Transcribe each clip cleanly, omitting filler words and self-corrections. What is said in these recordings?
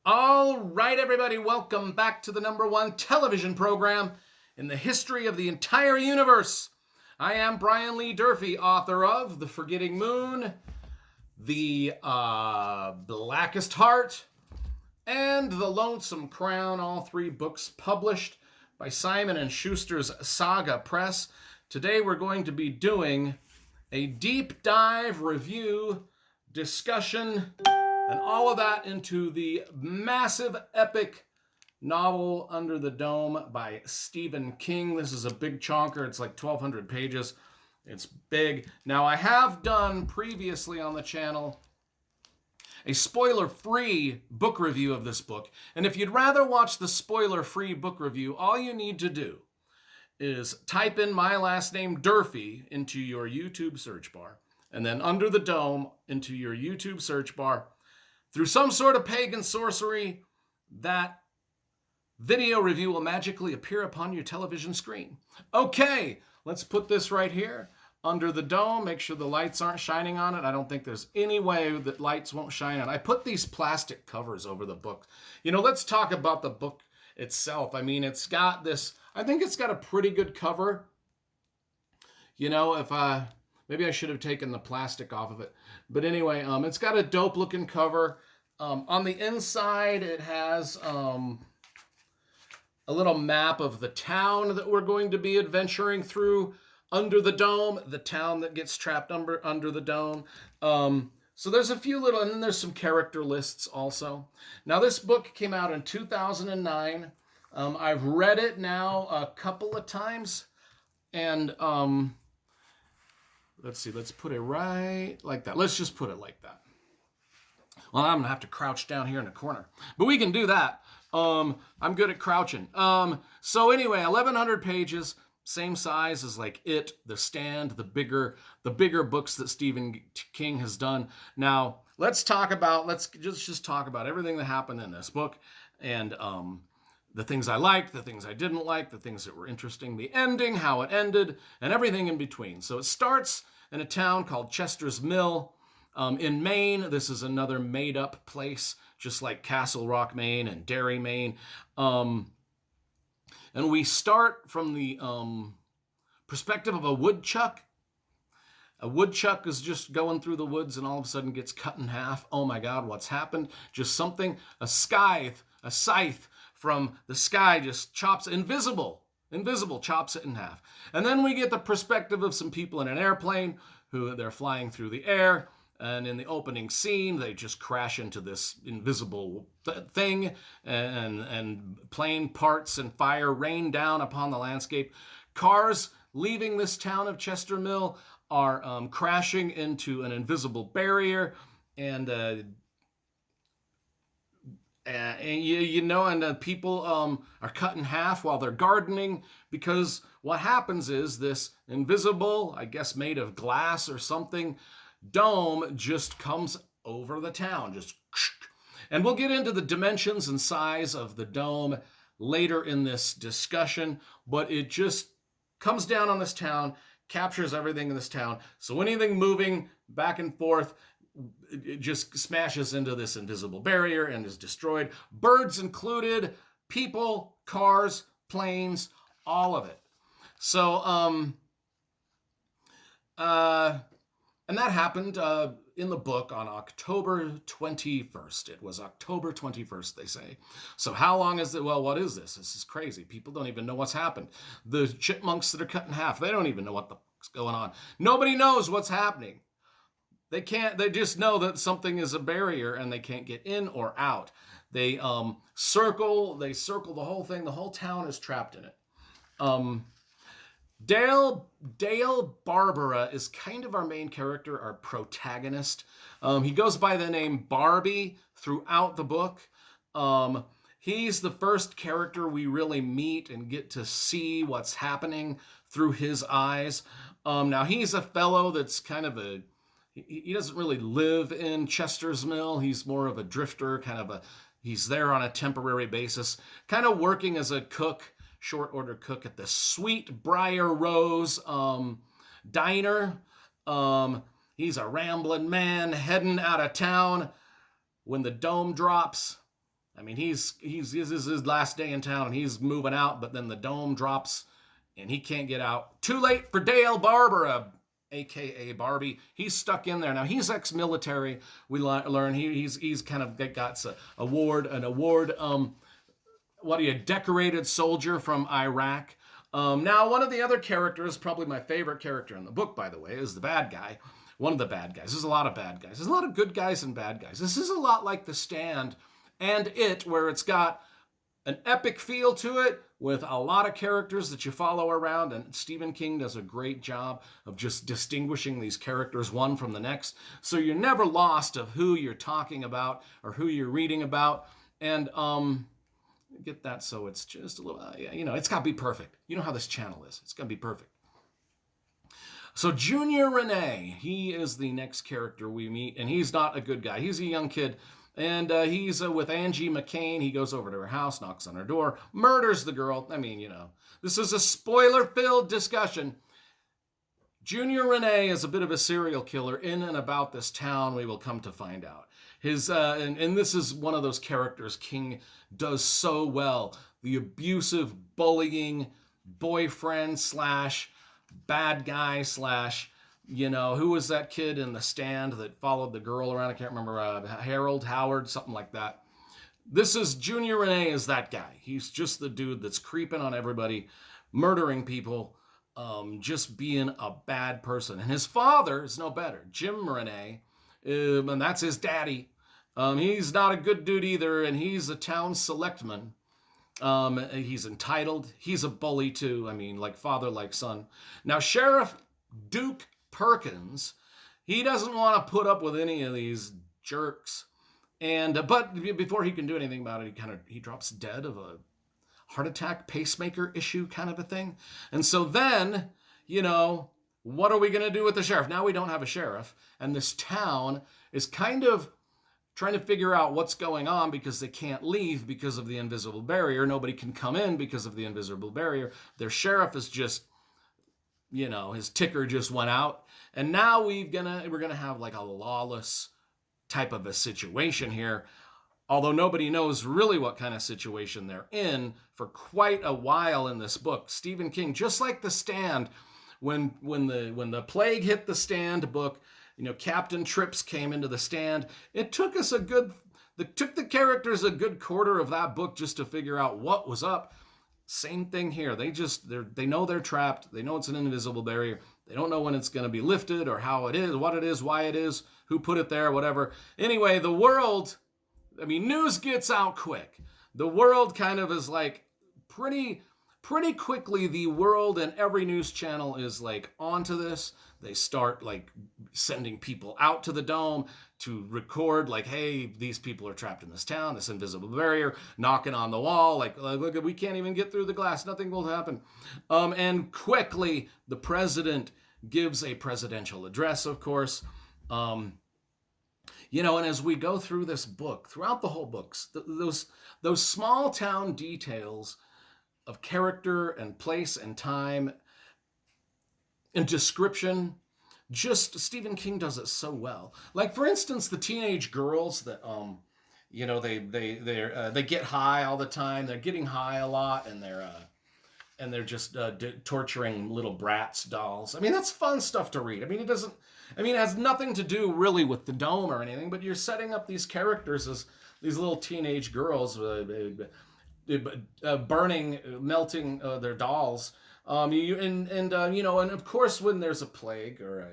All right, everybody, welcome back to the number one television program in the history of the entire universe. I am Brian Lee Durfee, author of The Forgetting Moon, The Blackest Heart, and The Lonesome Crown, all three books published by Simon & Schuster's Saga Press. Today we're going to be doing a deep dive review, discussion, and all of that into the massive epic novel Under the Dome by Stephen King. This is a big chonker. It's like 1,200 pages. It's big. Now, I have done previously on the channel a spoiler-free book review of this book. And if you'd rather watch the spoiler-free book review, all you need to do is type in my last name, Durfee, into your YouTube search bar, and then Under the Dome into your YouTube search bar. Through some sort of pagan sorcery, that video review will magically appear upon your television screen. Okay, let's put this right here. Under the Dome, make sure the lights aren't shining on it. I don't think there's any way that lights won't shine on it. I put these plastic covers over the book. Let's talk about the book itself. I mean, it's got this, I think it's got a pretty good cover. Maybe I should have taken the plastic off of it. But anyway, it's got a dope looking cover. On the inside, it has a little map of the town that we're going to be adventuring through under the dome, the town that gets trapped under the dome. So there's a few little, and then there's some character lists also. Now, this book came out in 2009. I've read it now a couple of times. And let's see, let's put it right like that. Let's just put it like that. Well, I'm going to have to crouch down here in the corner. But we can do that. I'm good at crouching. So anyway, 1,100 pages, same size as like It, The Stand, the bigger books that Stephen King has done. Now, let's just talk about everything that happened in this book, and the things I liked, the things I didn't like, the things that were interesting, the ending, how it ended, and everything in between. So it starts in a town called Chester's Mill in Maine. This is another made-up place, just like Castle Rock, Maine, and Derry, Maine. And we start from the perspective of a woodchuck. A woodchuck is just going through the woods and all of a sudden gets cut in half. Oh my God, what's happened? Just something, a scythe from the sky just chops, invisible, chops it in half. And then we get the perspective of some people in an airplane who they're flying through the air. And in the opening scene, they just crash into this invisible thing, and plane parts and fire rain down upon the landscape. Cars leaving this town of Chester Mill are crashing into an invisible barrier, and people are cut in half while they're gardening, because what happens is this invisible, I guess made of glass or something, dome just comes over the town, and we'll get into the dimensions and size of the dome later in this discussion, but it just comes down on this town, captures everything in this town. So anything moving back and forth, it just smashes into this invisible barrier and is destroyed. Birds included, people, cars, planes, all of it. So, and that happened in the book on October 21st. It was October 21st, they say. So how long is it? Well, what is this? This is crazy. People don't even know what's happened. The chipmunks that are cut in half, they don't even know what the fuck's going on. Nobody knows what's happening. They just know that something is a barrier and they can't get in or out. They circle the whole thing. The whole town is trapped in it. Dale Barbara is kind of our main character, our protagonist. He goes by the name Barbie throughout the book. He's the first character we really meet and get to see what's happening through his eyes. Now, he's a fellow that's kind of he doesn't really live in Chester's Mill. He's more of a drifter, he's there on a temporary basis, kind of working as a cook, short order cook at the Sweet Briar Rose diner. He's a rambling man heading out of town when the dome drops. I mean, this is his last day in town, and he's moving out, but then the dome drops, and he can't get out. Too late for Dale Barbara, aka Barbie. He's stuck in there now. He's ex-military. We learn he's kind of got an award. What are you, decorated soldier from Iraq? Now, one of the other characters, probably my favorite character in the book, by the way, is the bad guy. One of the bad guys. There's a lot of bad guys. There's a lot of good guys and bad guys. This is a lot like The Stand and It, where it's got an epic feel to it with a lot of characters that you follow around, and Stephen King does a great job of just distinguishing these characters one from the next, so you're never lost of who you're talking about or who you're reading about. And get that, so it's just a little, it's got to be perfect. You know how this channel is. It's going to be perfect. So Junior Renee, he is the next character we meet, and he's not a good guy. He's a young kid, and he's with Angie McCain. He goes over to her house, knocks on her door, murders the girl. I mean, this is a spoiler-filled discussion. Junior Renee is a bit of a serial killer in and about this town, we will come to find out. And this is one of those characters King does so well. The abusive, bullying boyfriend slash bad guy slash, who was that kid in The Stand that followed the girl around? I can't remember, Harold, Howard, something like that. This is Junior Renee is that guy. He's just the dude that's creeping on everybody, murdering people, just being a bad person. And his father is no better. Jim Renee, and that's his daddy. He's not a good dude either, and he's a town selectman. He's entitled. He's a bully too. I mean, like father, like son. Now, Sheriff Duke Perkins, he doesn't want to put up with any of these jerks. And but before he can do anything about it, he drops dead of a heart attack, pacemaker issue kind of a thing. And so then, what are we going to do with the sheriff? Now we don't have a sheriff, and this town is kind of trying to figure out what's going on because they can't leave because of the invisible barrier. Nobody can come in because of the invisible barrier. Their sheriff is just, his ticker just went out. And now we're gonna have like a lawless type of a situation here. Although nobody knows really what kind of situation they're in for quite a while in this book. Stephen King, just like The Stand, when the plague hit The Stand book, Captain Trips came into The Stand. It took us took the characters a good quarter of that book just to figure out what was up. Same thing here. They know they're trapped. They know it's an invisible barrier. They don't know when it's going to be lifted or how it is, what it is, why it is, who put it there, whatever. Anyway, the world, news gets out quick. The world kind of is like pretty quickly, the world and every news channel is like onto this. They start like sending people out to the dome to record like, hey, these people are trapped in this town, this invisible barrier, knocking on the wall, like look, we can't even get through the glass, nothing will happen. And quickly, the president gives a presidential address, of course. And as we go through this book, throughout the whole books, those small town details of character and place and time and description, just Stephen King does it so well. Like, for instance, the teenage girls that they get high all the time. They're getting high a lot, and they're just torturing little Bratz dolls. That's fun stuff to read. It has nothing to do really with the dome or anything, but you're setting up these characters as these little teenage girls burning, melting their dolls. And of course, when there's a plague or a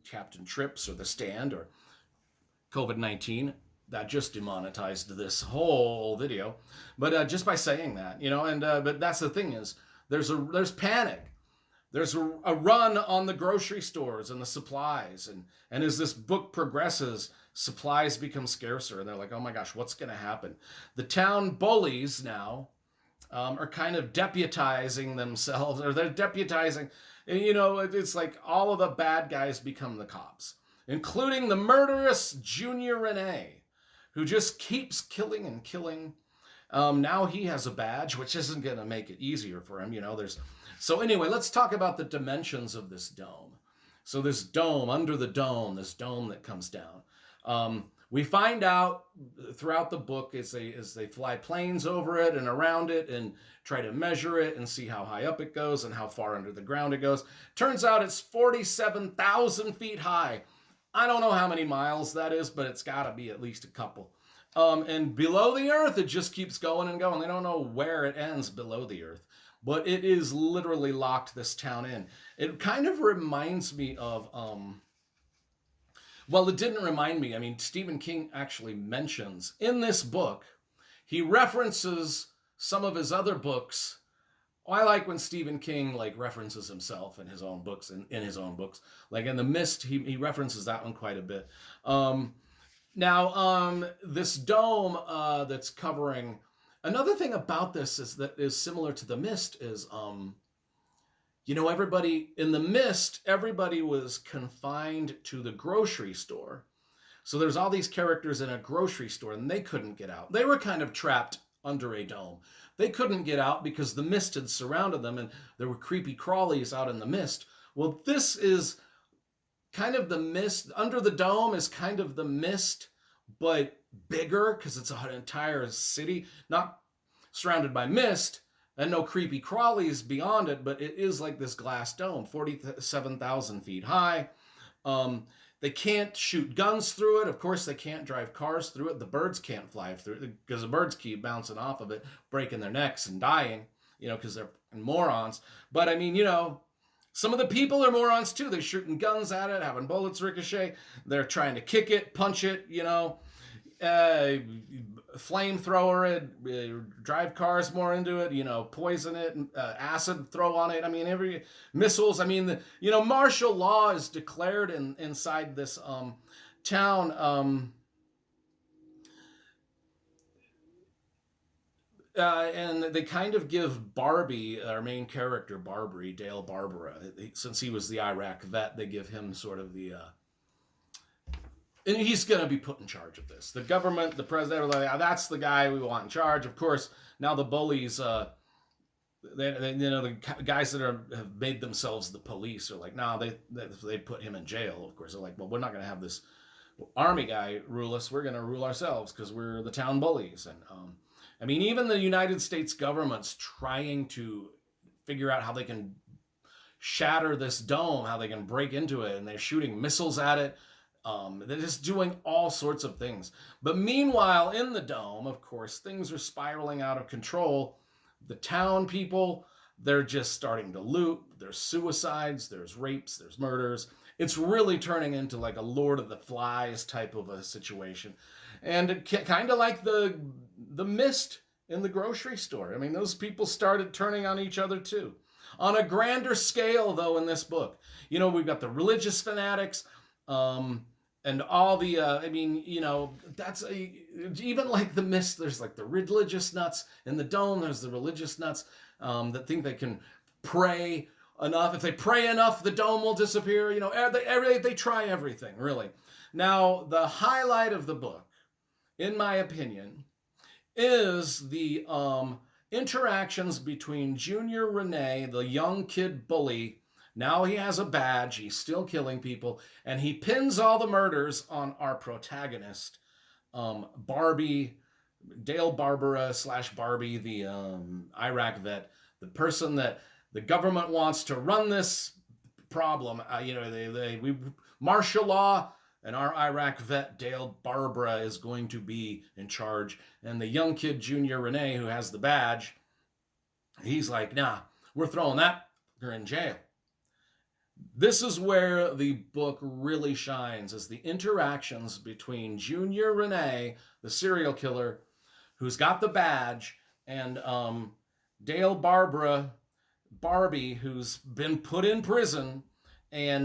Captain Trips or The Stand or COVID-19, that just demonetized this whole video. But just by saying that, but that's the thing is, there's panic. There's a run on the grocery stores and the supplies. And as this book progresses, supplies become scarcer. And they're like, oh my gosh, what's going to happen? The town bullies now are kind of deputizing themselves, or they're deputizing. It's like all of the bad guys become the cops, including the murderous Junior Renee, who just keeps killing and killing. Now he has a badge, which isn't going to make it easier for him. So anyway, let's talk about the dimensions of this dome. So this dome, under the dome, this dome that comes down. We find out throughout the book as they fly planes over it and around it and try to measure it and see how high up it goes and how far under the ground it goes. Turns out it's 47,000 feet high. I don't know how many miles that is, but it's got to be at least a couple. And below the earth, it just keeps going and going. They don't know where it ends below the earth, but it is literally locked this town in. It kind of reminds me of well, it didn't remind me. I mean, Stephen King actually mentions in this book, he references some of his other books. I like when Stephen King like references himself in his own books, in his own books. Like in The Mist, he references that one quite a bit. Now, this dome that's covering. Another thing about this is that is similar to The Mist is everybody in The Mist, everybody was confined to the grocery store. So there's all these characters in a grocery store and they couldn't get out. They were kind of trapped under a dome. They couldn't get out because the mist had surrounded them and there were creepy crawlies out in the mist. Well, this is kind of the mist. Under the dome is kind of the mist, but bigger because it's an entire city, not surrounded by mist, and no creepy crawlies beyond it, but it is like this glass dome, 47,000 feet high. They can't shoot guns through it. Of course, they can't drive cars through it. The birds can't fly through it because the birds keep bouncing off of it, breaking their necks and dying, because they're morons. But I mean, some of the people are morons too. They're shooting guns at it, having bullets ricochet. They're trying to kick it, punch it, flamethrower it, drive cars more into it, poison it, acid throw on it. I mean, every missiles. I mean, martial law is declared inside this town. And they kind of give Barbie, our main character, Dale Barbara, since he was the Iraq vet, they give him sort of the and he's going to be put in charge of this. The government, the president, that's the guy we want in charge. Of course, now the bullies, the guys that have made themselves the police are like, no, they put him in jail. Of course, they're like, well, we're not going to have this army guy rule us. We're going to rule ourselves because we're the town bullies. And I mean, even the United States government's trying to figure out how they can shatter this dome, how they can break into it, and they're shooting missiles at it. They're just doing all sorts of things. But meanwhile, in the dome, of course, things are spiraling out of control. The town people, they're just starting to loot. There's suicides, there's rapes, there's murders. It's really turning into like a Lord of the Flies type of a situation. And kind of like the mist in the grocery store. I mean, those people started turning on each other too. On a grander scale, though, in this book, we've got the religious fanatics, and all the, that's even like the mist, there's like the religious nuts. In the dome, there's the religious nuts that think they can pray enough. If they pray enough, the dome will disappear. They try everything, really. Now, the highlight of the book, in my opinion, is the interactions between Junior Renee, the young kid bully. Now he has a badge, he's still killing people, and he pins all the murders on our protagonist, Barbie, Dale Barbara / Barbie, the Iraq vet, the person that the government wants to run this problem. We martial law, and our Iraq vet, Dale Barbara, is going to be in charge. And the young kid, Junior Renee, who has the badge, he's like, nah, we're throwing that fucker in jail. This is where the book really shines, is the interactions between Junior Renee, the serial killer, who's got the badge, and Dale Barbie, who's been put in prison, and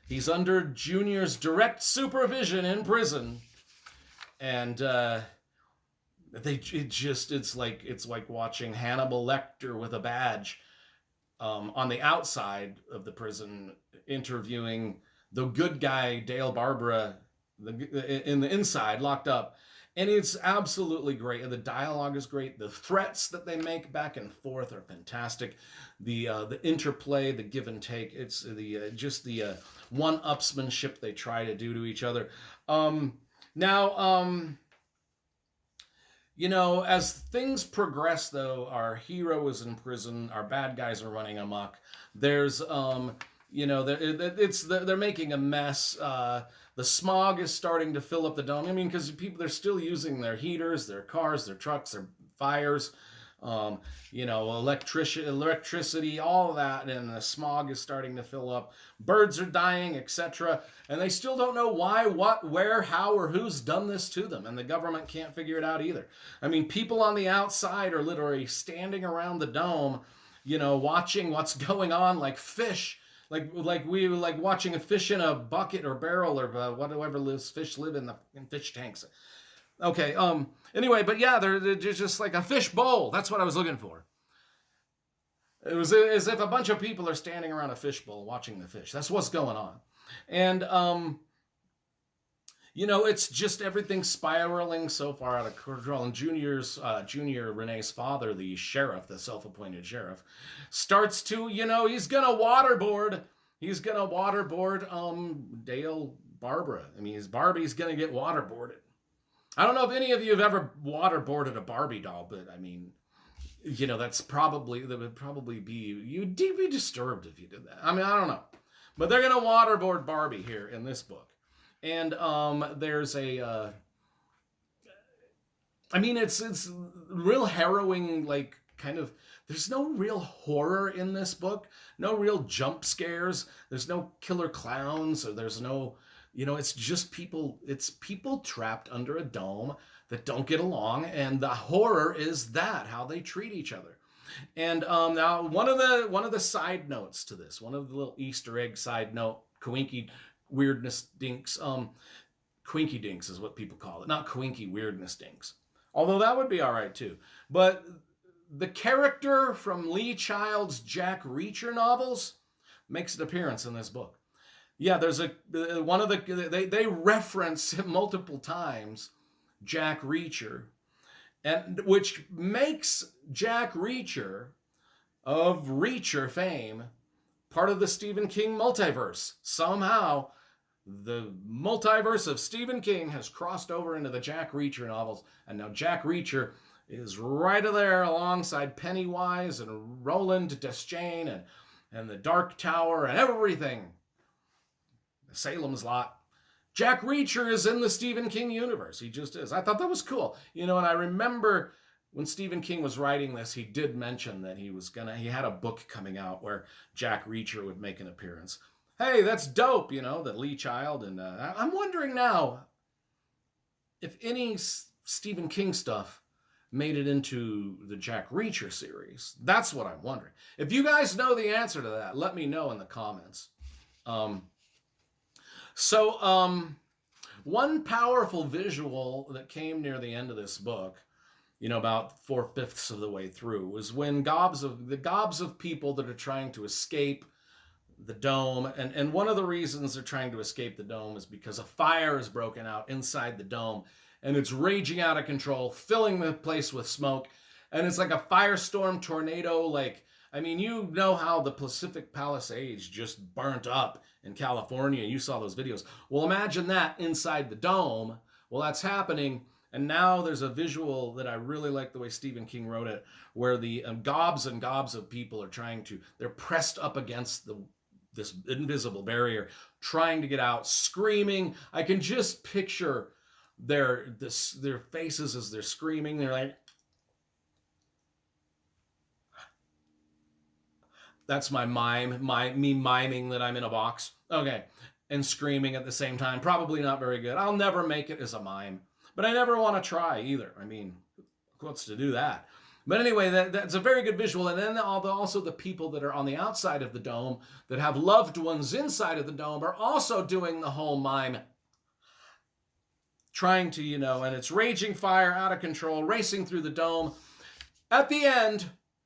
he's under Junior's direct supervision in prison, and it's like watching Hannibal Lecter with a badge. On the outside of the prison, interviewing the good guy, Dale Barbara, in the inside, locked up. And it's absolutely great. The dialogue is great. The threats that they make back and forth are fantastic. The interplay, the give and take, it's the one-upsmanship they try to do to each other. Now, as things progress, though, our hero is in prison, our bad guys are running amok. There's, they're making a mess. The smog is starting to fill up the dome. I mean, because people, they're still using their heaters, their cars, their trucks, their fires, electricity, all of that, and the smog is starting to fill up. Birds are dying, etc. And they still don't know why, what, where, how, or who's done this to them. And the government can't figure it out either. I mean, people on the outside are literally standing around the dome, watching what's going on like fish. Like watching a fish in a bucket or barrel or whatever fish live in fish tanks. Okay. Anyway, but yeah, they're just like a fish bowl. That's what I was looking for. It was as if a bunch of people are standing around a fish bowl watching the fish. That's what's going on, and it's just everything spiraling so far out of control. And Junior Renee's father, the sheriff, the self-appointed sheriff, starts to, he's gonna waterboard. He's gonna waterboard Dale Barbara. I mean, Barbie's gonna get waterboarded. I don't know if any of you have ever waterboarded a Barbie doll, but I mean, that would probably be, you'd be disturbed if you did that. I mean, I don't know. But they're going to waterboard Barbie here in this book. And there's a, it's real harrowing, like, kind of, there's no real horror in this book. No real jump scares. There's no killer clowns, or there's no... it's just people. It's people trapped under a dome that don't get along, and the horror is how they treat each other. And now one of the side notes to this, one of the little Easter egg side note, Coinky weirdness dinks, Quinky dinks is what people call it, not Coinky weirdness dinks. Although that would be all right too. But the character from Lee Child's Jack Reacher novels makes an appearance in this book. Yeah, there's they reference multiple times Jack Reacher, and which makes Jack Reacher of Reacher fame part of the Stephen King multiverse. Somehow, the multiverse of Stephen King has crossed over into the Jack Reacher novels, and now Jack Reacher is right there alongside Pennywise and Roland Deschain and the Dark Tower and everything. Salem's Lot. Jack Reacher is in the Stephen King universe. He just is. I thought that was cool. And I remember when Stephen King was writing this, he did mention that he had a book coming out where Jack Reacher would make an appearance. Hey, that's dope, that Lee Child. And I'm wondering now if any Stephen King stuff made it into the Jack Reacher series. That's what I'm wondering. If you guys know the answer to that, let me know in the comments. One powerful visual that came near the end of this book, about 4/5 of the way through, was when gobs of people that are trying to escape the dome, and one of the reasons they're trying to escape the dome is because a fire has broken out inside the dome, and it's raging out of control, filling the place with smoke, and it's like a firestorm tornado, like... I mean, how the Pacific Palisades just burnt up in California. You saw those videos. Well, imagine that inside the dome. Well, that's happening. And now there's a visual that I really like the way Stephen King wrote it, where the gobs and gobs of people are they're pressed up against this invisible barrier, trying to get out, screaming. I can just picture their faces as they're screaming. They're like... That's my me miming that I'm in a box. Okay. And screaming at the same time. Probably not very good. I'll never make it as a mime. But I never want to try either. I mean, what's to do that? But anyway, that's a very good visual. And then also the people that are on the outside of the dome that have loved ones inside of the dome are also doing the whole mime. Trying to, and it's raging fire out of control, racing through the dome. At the end,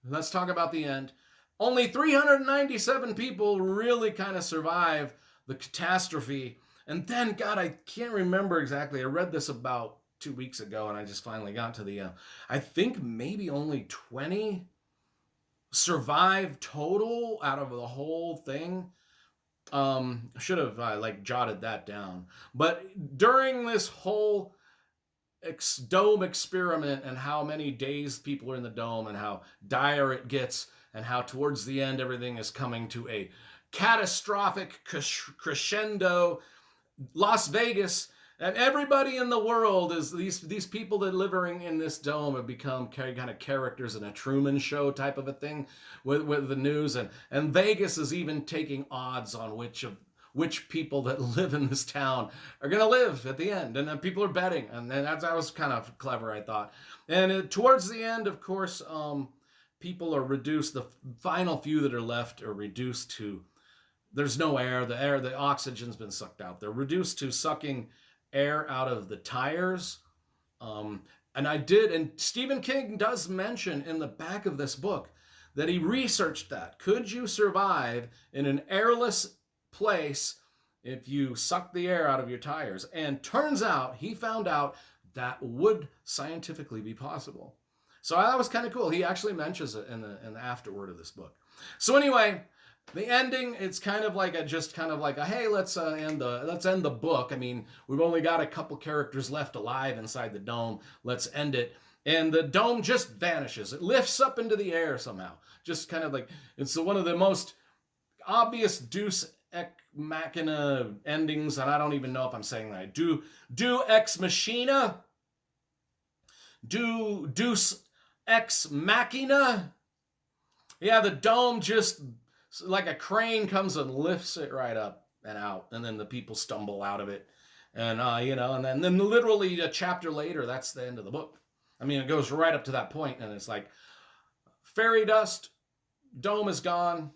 let's talk about the end. Only 397 people really kind of survive the catastrophe. And then, God, I can't remember exactly. I read this about 2 weeks ago, and I just finally got to the... I think maybe only 20 survive total out of the whole thing. Should have like jotted that down. But during this whole dome experiment and how many days people are in the dome and how dire it gets and how towards the end everything is coming to a catastrophic crescendo, Las Vegas and everybody in the world is these people that living in this dome have become kind of characters in a Truman Show type of a thing with the news, and Vegas is even taking odds on which people that live in this town are going to live at the end, and then people are betting, and that was kind of clever, I thought. And towards the end, of course, people are reduced. The final few that are left are reduced to there's no air. The oxygen's been sucked out. They're reduced to sucking air out of the tires. And Stephen King does mention in the back of this book that he researched that. Could you survive in an airless place if you suck the air out of your tires? And turns out he found out that would scientifically be possible. So that was kind of cool. He actually mentions it in the afterword of this book. So anyway, the ending, it's kind of like hey, let's end the book. I mean, we've only got a couple characters left alive inside the dome. Let's end it. And the dome just vanishes. It lifts up into the air somehow. Just kind of like, it's one of the most obvious Deus Ex Machina endings, and I don't even know if I'm saying that. Do Ex Machina? Deus Ex Machina? Yeah, the dome just, like a crane comes and lifts it right up and out, and then the people stumble out of it. And, and then literally a chapter later, that's the end of the book. I mean, it goes right up to that point, and it's like, fairy dust, dome is gone,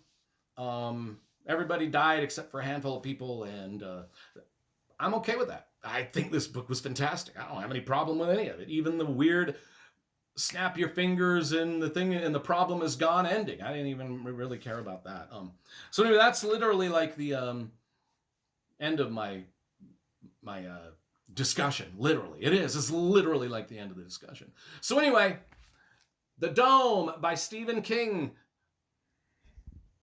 everybody died except for a handful of people, and I'm okay with that. I think this book was fantastic. I don't have any problem with any of it. Even the weird snap your fingers and the thing and the problem is gone ending. I didn't even really care about that. So anyway, that's literally like the end of my discussion. Literally, it is. It's literally like the end of the discussion. So anyway, The Dome by Stephen King.